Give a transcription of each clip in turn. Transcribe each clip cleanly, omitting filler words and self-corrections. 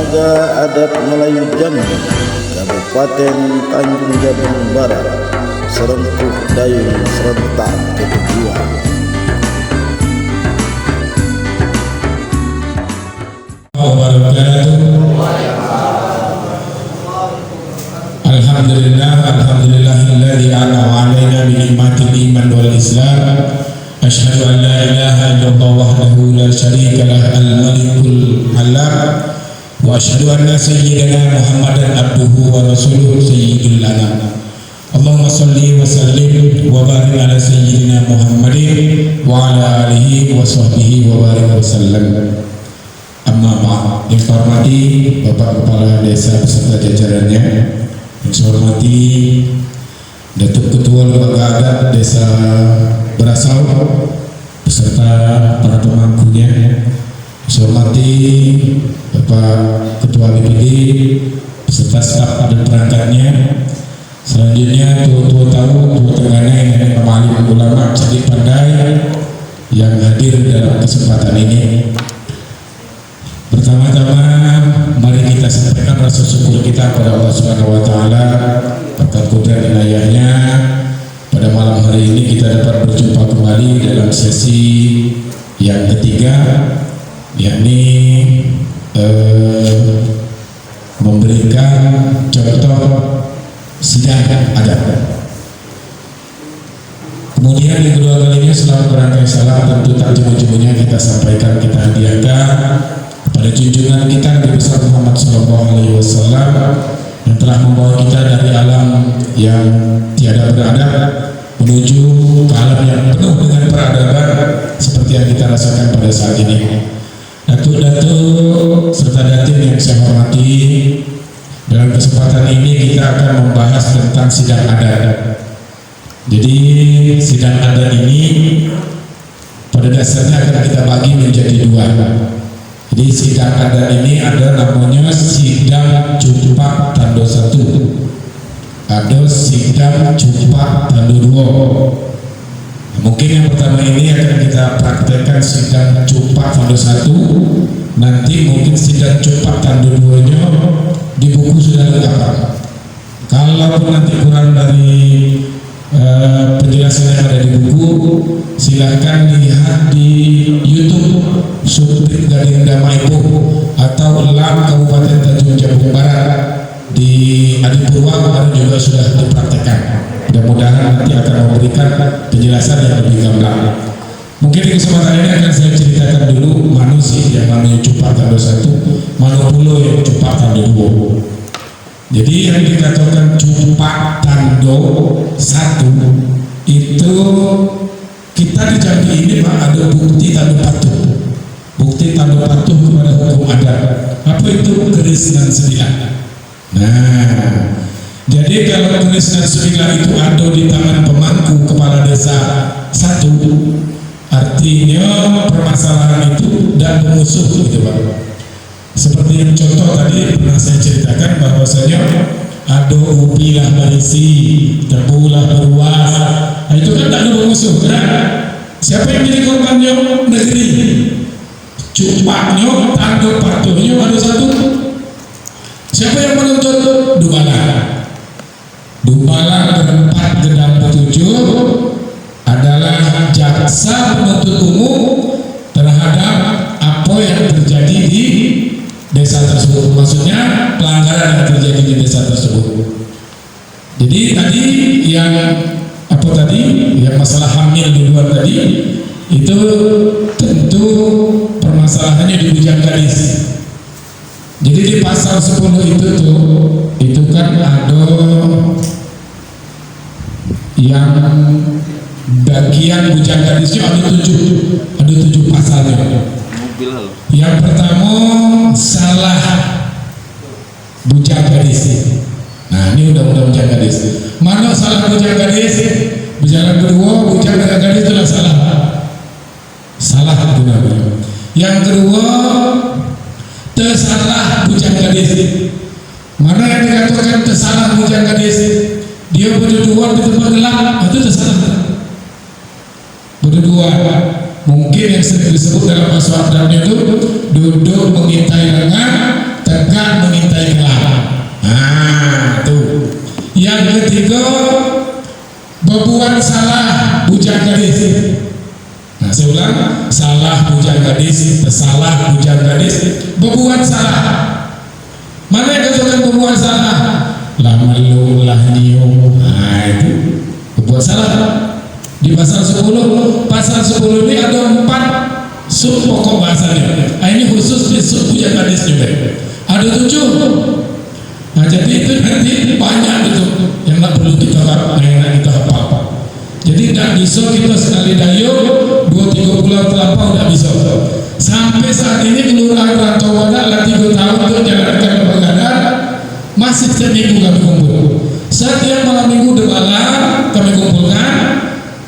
Marga Adat Melayu Jambi, Kabupaten Tanjung Jabung Barat, Serempuh Dayung serentak ketujuan. Alhamdulillahilladzi an'ama 'alaina bi ni'matil iman wal islam. Asyhadu an la ilaha illallah wahdahu la syarika lah al-malikul alam. Wa asyhadu anna sayyidana Muhammadan abduhu wa rasuluhu sayyidul anam. Allahumma salli wa sallim wa barik ala sayyidina Muhammadin wa ala alihi wa sahbihi wa barik wa sallam. Amma ba'd. Yang saya hormati Bapak Kepala Desa beserta jajarannya, yang saya hormati Datuk Ketua Lembaga Adat Desa Berasau beserta para pemangkunya, yang saya hormati Bapak Ketua BPD beserta staf dan perangkatnya. Selanjutnya tua-tua tamu, tua tenganan yang alim ulama cerdik pandai yang hadir dalam kesempatan ini. Pertama-tama mari kita sampaikan rasa syukur kita kepada Allah Subhanahu wa taala berkat kudrat inayahnya. Pada malam hari ini kita dapat berjumpa kembali dalam sesi yang ketiga, yakni memberikan contoh sidang adat. Kemudian yang kedua kalinya selamat berangkai salam tentu tak jemu-jemunya kita sampaikan, kita hadiahkan pada junjungan kita Nabi besar Muhammad SAW yang telah membawa kita dari alam yang tiada beradab menuju ke alam yang penuh dengan peradaban seperti yang kita rasakan pada saat ini. Datuk-datuk serta datin yang saya hormati, dalam kesempatan ini kita akan membahas tentang sidang adat. Jadi sidang adat ini pada dasarnya akan kita bagi menjadi dua. Jadi sidang adat ini ada namanya sidang Cumpak Tando 1, ada sidang Cumpak Tando 2. Mungkin yang pertama ini akan kita praktekkan sidang Cumpak Tando 1, nanti mungkin sidang Cumpak Tando 2 nya di buku sudah lengkap. Kalau nanti kurang dari penjelasan yang ada di buku, silakan lihat di YouTube Subtrik Gading Damaipo atau LAM Kabupaten Tanjung Jabung Barat di Adipurwa kemarin juga sudah dipraktekkan. Mudah-mudahan nanti akan memberikan penjelasan yang lebih gamblang. Mungkin di kesempatan ini akan saya ceritakan dulu manusia yang namanya Cumpak Tando 1, Manopulo yang Cumpak Tando 2. Jadi yang dikatakan Cumpak Tando 1 itu kita di Jambi ini Pak ada bukti tanda patuh. Bukti tanda patuh kepada hukum adat. Apa itu keris dan sembilan? Nah, jadi kalau keris dan sembilan itu ada di tangan pemangku kepala desa 1, artinya permasalahan itu dan musuh gitu Pak. Seperti yang contoh tadi pernah saya ceritakan bahwasanya ada upilah berisi, terpulah beruas. Nah, itu kan tak ada musuh kan? Siapa yang jadi korbannya? Negeri. Cumpaknya, tanda patuhnya ada 1. Siapa yang menuntut? Dubalang. Dubalang berempat gedang 7 adalah jaksa penuntut umum terhadap apa yang terjadi di desa tersebut, maksudnya pelanggaran yang terjadi di desa tersebut. Jadi tadi yang apa tadi, yang masalah hamil di luar tadi itu tentu permasalahannya di bujang gadis. Jadi di pasal 10 itu kan ada yang bagian bujang gadisnya ada 7 pasalnya. Yang pertama salah bujang gadis. Nah ini undang-undang bujang gadis. Mana salah bujang gadis? Bujang kedua bujang gadis itulah salah benar. Yang kedua tersalah bujang gadis. Mana yang dikatakan tersalah bujang gadis? Dia berdua di tempat gelap, itu tersalah. Berdua. Mungkin yang sering disebut dalam bahasa Arabnya itu duduk mengintai lengan, tegak mengintai kelak. Nah, tuh. Yang ketiga, berbuat salah bujang gadis. Nah, saya ulang, salah bujang gadis, salah bujang gadis, berbuat salah. Mana yang katakan berbuat salah? Lama lu lah nyium. Nah, itu berbuat salah. Di pasal 10 ini ada 4 sub pokok bahasanya. Nah, ini khusus di sub bujang gadis juga. Ada 7. Nah, jadi itu nanti banyak itu yang tak perlu kita hafal. Jadi tidak bisa kita sekali dayung 2-3 bulan terlampau, tidak bisa. Sampai saat ini kelurahan Rantau Wadah lah 3 tahun untuk jalankan kebegadaan, masih setiap minggu kami kumpul. Setiap malam minggu malam kami kumpulkan,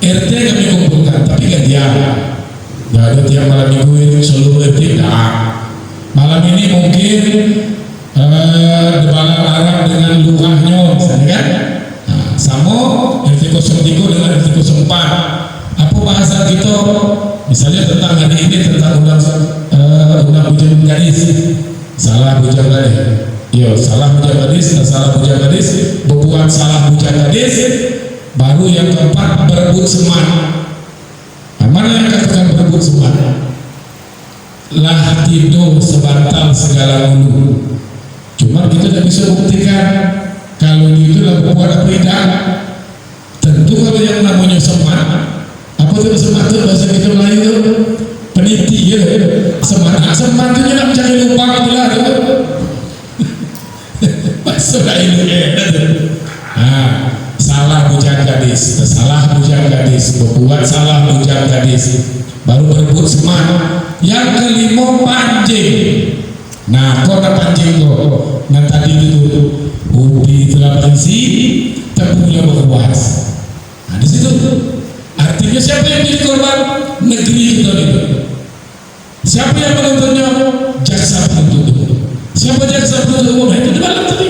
RT kami kumpulkan, tapi kan dia nggak ada tiap malam minggu seluruh RT tidak. Malam ini mungkin debalan Arab dengan lurahnya misalnya kan. Nah, sama RT 03 dengan RT 04. Apa bahasa kita misalnya tentang hari ini tentang undang bujang gadis. Salah bujang gadis. Yo, salah bujang gadis, salah bujang gadis, berbuat salah bujang gadis. Baru yang keempat, berebut semat. Nah, mana yang katakan berebut semat? Lah tidur sebantal segala ulu. Cuma kita tidak bisa buktikan kalau itu lah berbuat apa tidak. Tentu kalau yang namanya semat, apa itu semat itu bahasa kita Melayu itu peniti ya. Semat itu nak mencari lubang itulah itu. Bahasa Melayu salah bujang gadis, berbuat salah bujang gadis, baru berebut semat. Yang kelima pancing. Nah, kau nak pancing kau. Nah, tadi itu ubi telah berisi, tepungnya berkuas. Nah, di situ artinya siapa yang jadi korban? Negeri kita itu. Siapa yang menontonnya? Jaksa penuntut umum. Siapa jaksa penuntut umum? Itu di malam tadi.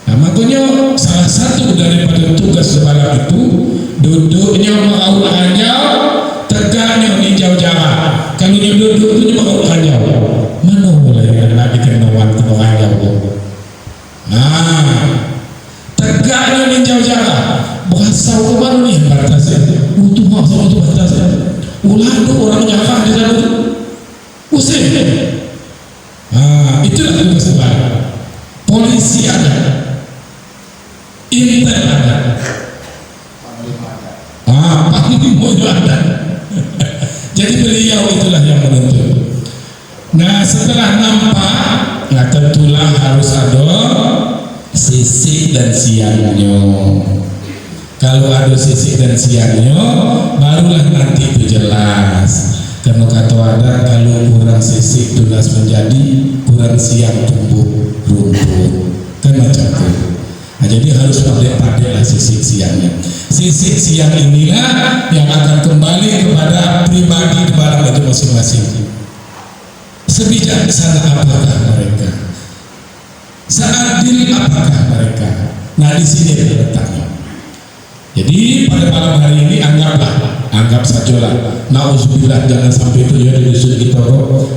Nah, makanya salah satu daripada tugas sebalang itu duduknya mengaul hanyau, tegaknya ninjau jarak. Kalau dia duduk itu mengaul hanyau. Mana mulai nak dikenawan hanyau? Nah, tegaknya ninjau jarak. Bahasa baru nih batasnya. Utuh maksud itu batasnya. Ulah tu orang nyakah di sana tu. Usir. Itulah tugas sebalang. Polisi ada. Intel ada. Panglima ada. Jadi beliau itulah yang menuntut. Nah, setelah nampak, nah tentulah harus ada sisik dan siangnya. Kalau ada sisik dan siangnya, barulah nanti itu jelas. Karena kata ada kalau kurang sisik tunas menjadi, kurang siang tumbuh rumput. Kan macam itu. Nah, jadi harus pandai-pandai lah sisik siangnya. Sisik siang inilah yang akan kembali kepada pribadi barang itu masing-masing. Sebijaksana apakah mereka? Seadil apakah mereka? Nah, di sini ada letaknya. Jadi pada malam hari ini anggap sajalah. Nauzubillah, jangan sampai itu ya di dusun kita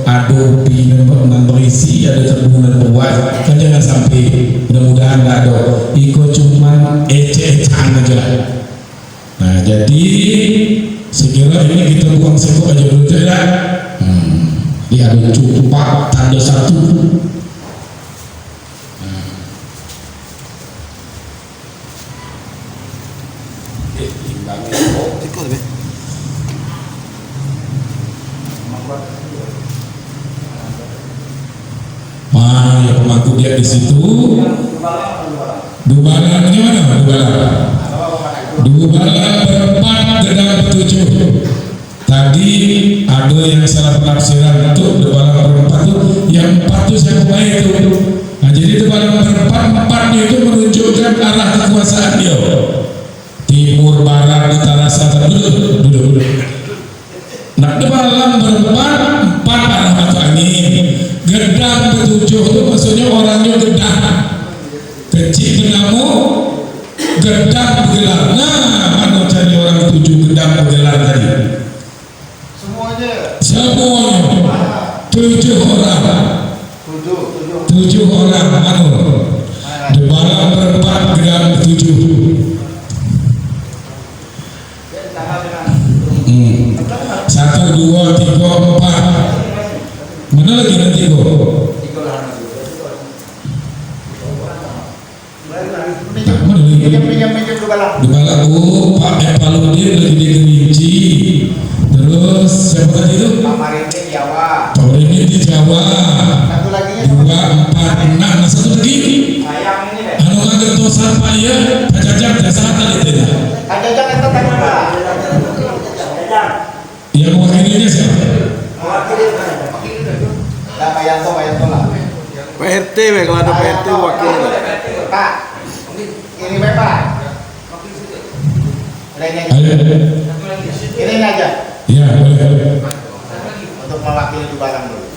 ada berisi, ada terbunuh berbuat, kan jangan sampai. Mudah-mudahan tidak ada. Ikut cuma ece-ecean aja lah. Nah, jadi sekiranya ini kita buang sekok aja dulu tidak. Dia ada cukup tanda 1. Ya pemangku dia di situ. Dubalannya mana? Dubalan berempat, gedang 7. Tadi ada yang salah penafsiran itu dubalan berempat itu, yang 4 itu siapa baik itu. Nah, jadi dubalan berempat, 4-nya itu menunjukkan arah kekuasaan dia. Timur, barat, utara, selatan. Duduk. Nah, dubalan berempat, 4 arah mata angin. Gedang 7 itu maksudnya orangnya gedang. Kecil benamu, gedang bergelar. Nah, mana cari orang 7 gedang bergelar tadi? Semuanya 7 orang. 7 orang Debalang berempat gedang 7. 1, 2, 3, 4. Mana lagi nanti kok? Debalang Pak Epaludin lagi di Kerinci. Terus siapa tadi itu? Pak Marini di Jawa. 2, 4, 6. Nah satu lagi. Anu agar tuh siapa ya? Pak Jajang jasa tadi itu. Yang mewakilinya siapa? Pak RT, kalau ada Pak RT wakil. Pak, ini Pak. Ini aja. Iya boleh. Untuk mewakili Dubalang dulu.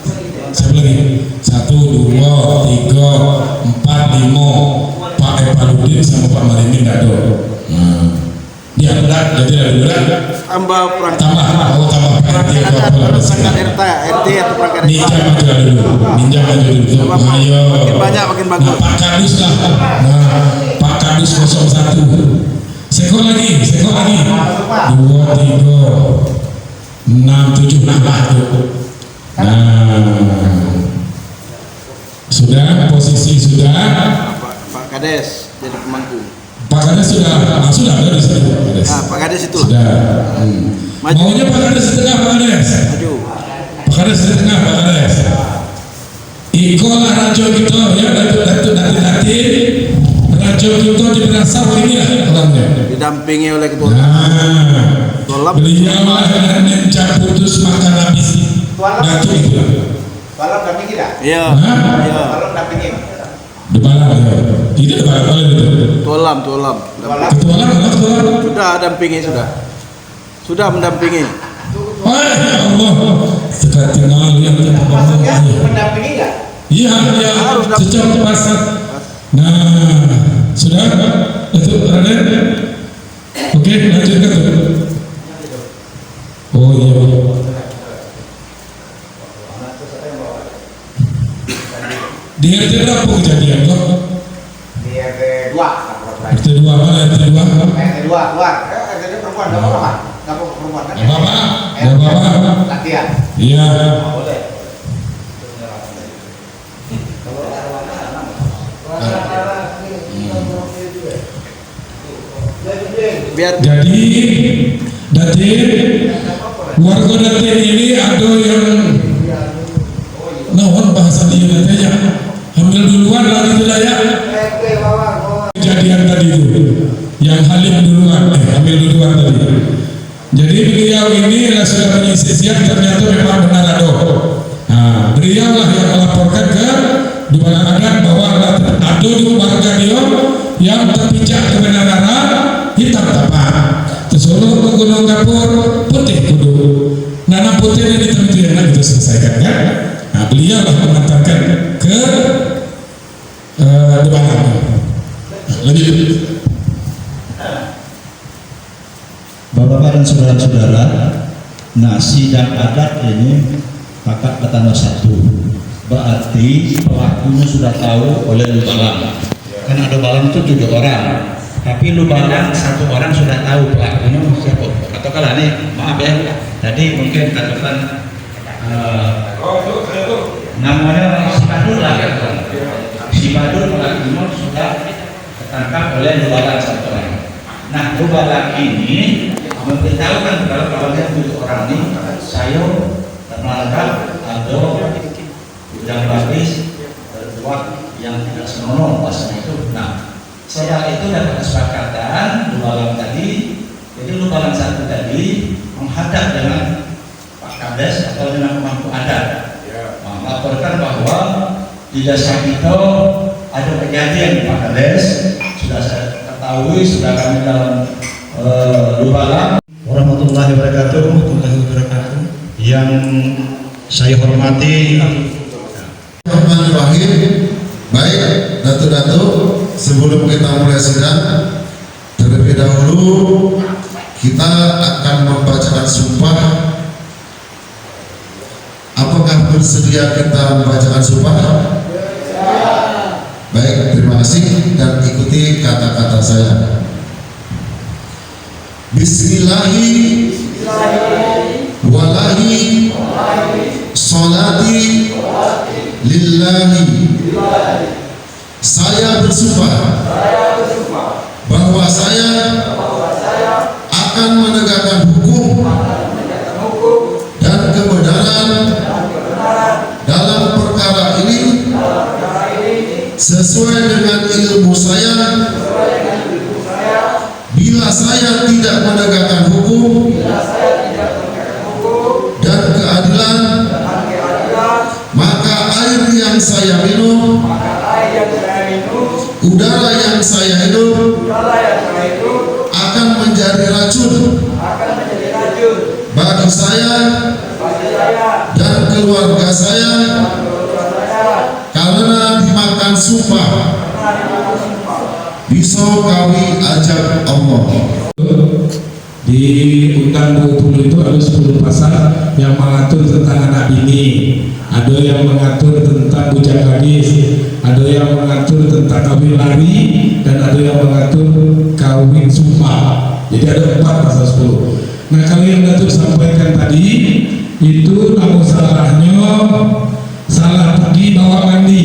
Siapa lagi? 1, 2, 3, 4, 5. Pak Epaludin sama Pak Marini nggak ada. Dia berat, jadi ada berat. Tambah perangkat. Tambah Perangkat RT atau perangkat Ninja maju dulu. Ayo. Makin banyak makin bagus. Nah, Pak Kadus lah. Nah, Pak Kadus 01. Sekor lagi. 2, 3, 6, 7. Nah, sudah posisi sudah. Pak Kades jadi pemangku. Pak Kades sudah ada di situ. Pak Kades itu Sudah. Maunya Pak Kades di tengah, Pak Kades. Maju. Pak Kades di tengah, Pak Kades. Ikolah Rajo gitu ya, Datuk nanti Rajo gitu di Benasau ini lah orangnya. Didampingi oleh ketua. Nah, beliaulah yang putus makan habis. Datuk itu lah. Balap dampingi dah? Iya. Balap dampingi. Debalang ya. Tidak Debalang itu. Tualam. Ketua Lam. Sudah dampingi sudah mendampingi. Oh ya Allah. Sekarang tinggal yang Maksudnya mendampingi nggak? Iya, Harus secara pasar. Nah, sudah itu Raden. Oke, lanjutkan tuh. Oh iya. Di RT berapa kejadian kok? Di RT 2. RT 2 mana RT 2? RT 2 keluar. RT perempuan nggak apa-apa. Nggak apa perempuan kan? Nggak apa-apa. Latihan. Iya. Boleh. Biar Jadi warga Datin ini ada yang nawan bahasa dia katanya ambil duluan lagi itu ya. Kejadian tadi itu yang Halim duluan ambil duluan tadi. Jadi beliau ini sudah menyisir ternyata memang benar ada. Nah, beliau lah yang melaporkan ke Dubalang Adat bahwa ada di warga dia yang terpijak kebenaran hitam tapak. Tersuruh ke Gunung Kapur putih kudu. Nana putih ini itu enak itu selesaikan kan? Nah, beliau lah mengantarkan ke Dubalang. Lanjut. Bapak-bapak dan saudara-saudara, nah sidang adat ini kakak petanda 1. Berarti pelakunya sudah tahu oleh Lubalang. Karena Lubalang itu 7 orang. Tapi Lubalang 1 orang sudah tahu pelakunya siapa. Atau kalau ini maaf ya. Tadi mungkin katakan namanya si Badul lah. Si Badul pelakunya sudah tertangkap oleh Lubalang 1 orang. Nah, Lubalang ini memberitahukan kalau kawannya 7 orang ini saya terangkat atau yang baris berbuat yang tidak senonoh bahasanya itu. Nah, setelah itu dapat kesepakatan Lubalang tadi, jadi Lubalang 1 tadi menghadap dengan Pak Kades atau dengan pemangku adat, melaporkan bahwa di desa kita ada kejadian Pak Kades, sudah saya ketahui, sudah kami dalam Lubalang. Warahmatullahi wabarakatuh. Yang saya hormati, Bismillahirrahmanirrahim. Baik, Datuk-datuk, sebelum kita mulai sidang, terlebih dahulu kita akan membacakan sumpah. Apakah bersedia kita membacakan sumpah? Baik, terima kasih dan ikuti kata-kata saya. Bismillahi walahi sholati lillahi. Saya bersumpah bahwa saya akan menegakkan hukum dan kebenaran dalam perkara ini sesuai dengan ilmu saya. Bila saya tidak menegakkan hukum dan keadilan, maka air yang saya minum, udara yang saya hidup akan menjadi racun bagi saya dan keluarga saya karena dimakan sumpah. Pisau kawi ajab Allah. Di Undang 20 itu ada 10 pasal yang mengatur tentang anak bini, ada yang mengatur tentang bujang gadis, ada yang mengatur tentang kawin lari, dan ada yang mengatur kawin sumpah. Jadi ada 4 pasal 10. Nah, kalau yang Datuk sampaikan tadi itu namun salahnya salah pergi bawa mandi.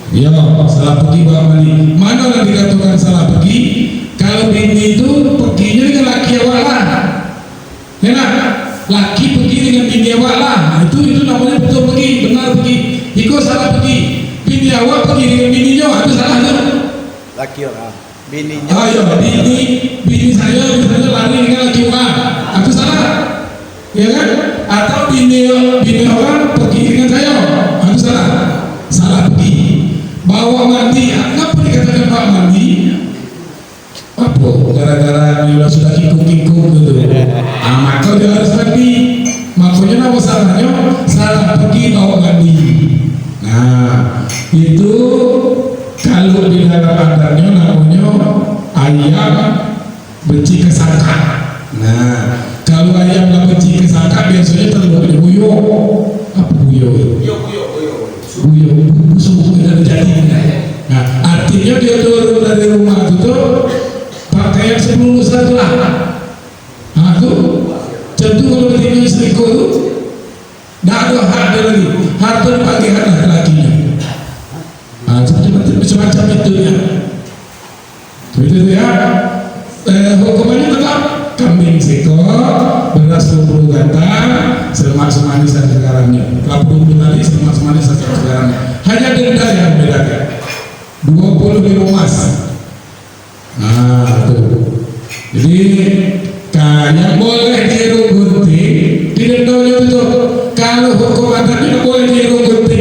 Ya, salah pergi bawa mandi. Mana yang dikatakan salah pergi? Kalau bini itu perginya dengan laki awak lah, ya nak? Laki pergi dengan bini awak lah. Nah, itu namanya betul pergi, benar pergi. Iko salah pergi. Bini awak pergi dengan bininya, itu salah tu. Laki orang, bininya. Oh ya, bini saya misalnya lari dengan laki awak, itu salah, ya kan? Atau bini orang pergi dengan saya, itu salah pergi. Bawa mandi, apa dikatakan bawa mandi? Apa? Gara-gara dia sudah kikuk-kikuk gitu. Maka dia harus mandi. Makanya apa salahnya? Salah pergi bawa mandi. Nah, itu kalau di dalam adatnya namanya ayam benci kesangka. Nah, kalau ayam lah benci kesangka biasanya terlalu buyuk. Apa buyuk? Buyuk busuk dari jadi. Nah, artinya dia turun dari rumah itu pakaian sebelum satu lah. Nah, itu tentu kalau tinggal selingkuh itu tidak ada hak dia lagi. Harta dipakai hak laki-lakinya. Nah, semacam itu ya. Itu ya. Hukumannya tetap kambing sekor, beras 20 gantang, selemak semanis dan sekarangnya. Kelapa 20 tadi selemak semanis dan sekarangnya. Hanya denda yang membedakan. 20 emas. Nah, tuh. Jadi yang boleh dirungguti di dendanya itu. Kalau hukum adatnya boleh dirungguti.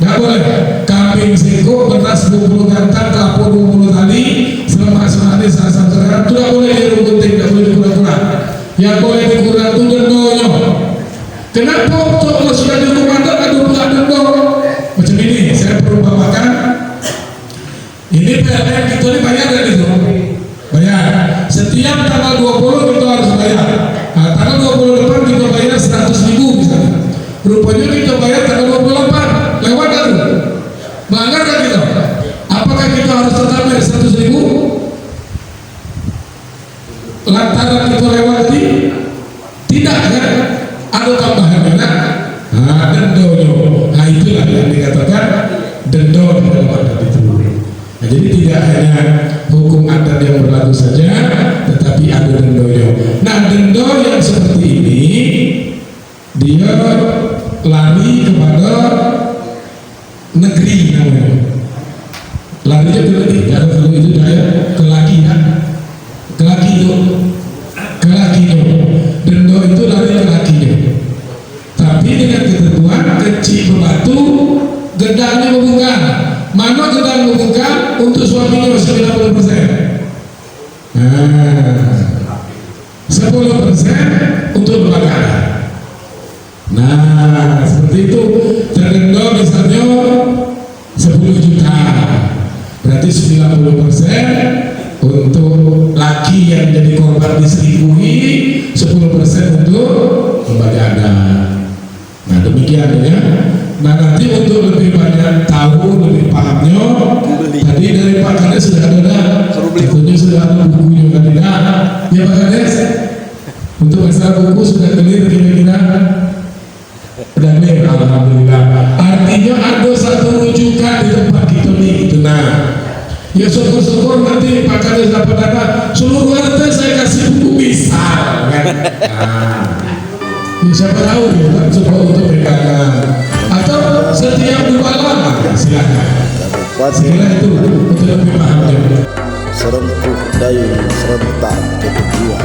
Nggak boleh. Kambing sekor, beras 20 gantang, kelapa 20 tadi, selemak semanis dan sekarang tidak boleh dirungguti, tidak boleh dikurang-kurang. Yang boleh dikurang itu dendanya. Kenapa kalau sudah dihukum adat ada pula denda? Macam ini, saya perumpamakan. Ini PLN kita ini bayar dari itu. Bayar. Setiap tanggal 20 kita harus bayar. Nah, tanggal 28 kita bayar 100.000 misalnya. Rupanya kita bayar tanggal 28. Lewat kan? Melanggar kan kita? Apakah kita harus tetap bayar 100.000? Lantaran kita lewat tadi? Tidak kan? Ada tambahan kan? Nah, dendanya. Nah, itulah yang dikatakan denda di dalam adat itu. Nah, jadi tidak hanya hukum adat yang berlaku saja, tetapi ada dendanya. Nah, denda yang seperti ini dia lari kepada negeri namanya. Larinya ke negeri. Kalau itu dia kelakian, kelakinya. Denda itu lari ke lakinya. Tapi dengan ketentuan kecil berbatu, gedangnya membungkam. Mana gedang membungkam untuk suaminya 90%. Nah, 10% untuk berbakar. Nah, seperti itu. Terdenda misalnya 10 juta, berarti 90% untuk laki yang jadi korban diselingkuhi, 10% untuk lembaga adat. pembeliannya ya. Nah nanti untuk lebih banyak tahu, lebih pahamnya, tadi dari Pak Kades sudah ada, tentunya sudah ada bukunya tadi. Ya Pak Kades, untuk masalah buku sudah clear kira-kira. Udah clear, alhamdulillah. Artinya ada satu rujukan di tempat kita nih, itu nah. Ya syukur-syukur nanti Pak Kades dapat data seluruh RT saya kasih buku misal kan. Siapa tahu ya kan coba untuk pegangan atau setiap 2 lama silakan. Sekira itu untuk lebih paham. Serentak kedua.